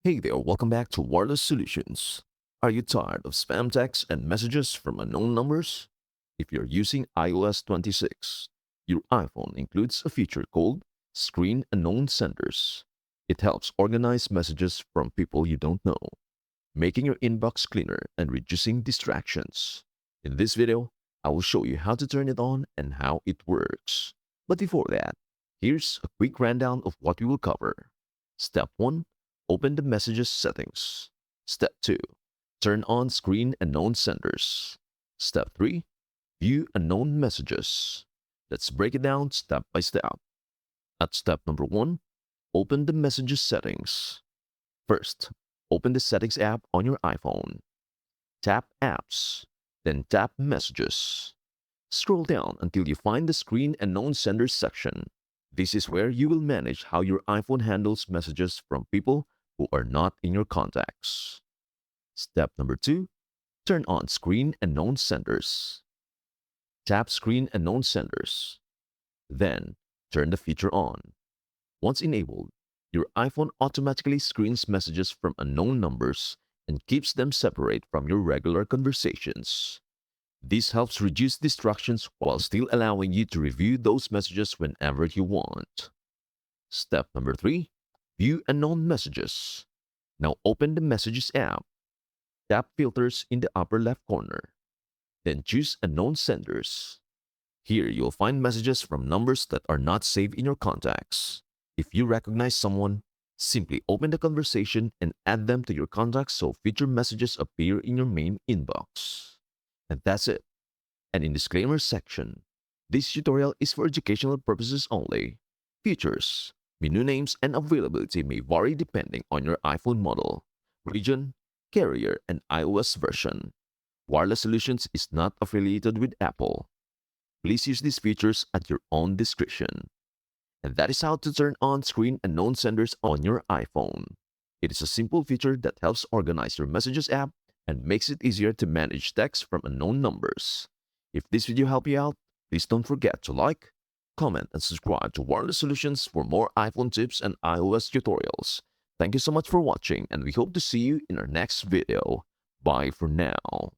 Hey there, welcome back to Wireless Solutions. Are you tired of spam texts and messages from unknown numbers? If you're using iOS 26, your iPhone includes a feature called Screen Unknown Senders. It helps organize messages from people you don't know, making your inbox cleaner and reducing distractions. In this video, I will show you how to turn it on and how it works. But before that, here's a quick rundown of what we will cover. Step 1. Open the Messages settings. Step 2. Turn on Screen Unknown Senders. Step 3. View unknown messages. Let's break it down step by step. At step number 1, open the Messages settings. First, open the Settings app on your iPhone. Tap Apps, then tap Messages. Scroll down until you find the Screen Unknown Senders section. This is where you will manage how your iPhone handles messages from people who are not in your contacts. Step number 2, turn on Screen Unknown Senders. Tap Screen Unknown Senders. Then, turn the feature on. Once enabled, your iPhone automatically screens messages from unknown numbers and keeps them separate from your regular conversations. This helps reduce distractions while still allowing you to review those messages whenever you want. Step number 3, view unknown messages. Now open the Messages app. Tap Filters in the upper left corner. Then choose Unknown Senders. Here you'll find messages from numbers that are not saved in your contacts. If you recognize someone, simply open the conversation and add them to your contacts so featured messages appear in your main inbox. And that's it. And in disclaimer section, this tutorial is for educational purposes only. Features, menu names, and availability may vary depending on your iPhone model, region, carrier, and iOS version. Wireless Solutions is not affiliated with Apple. Please use these features at your own discretion. And that is how to turn on Screen Unknown Senders on your iPhone. It is a simple feature that helps organize your Messages app and makes it easier to manage texts from unknown numbers. If this video helped you out, please don't forget to like, comment, and subscribe to Wireless Solutions for more iPhone tips and iOS tutorials. Thank you so much for watching, and we hope to see you in our next video. Bye for now.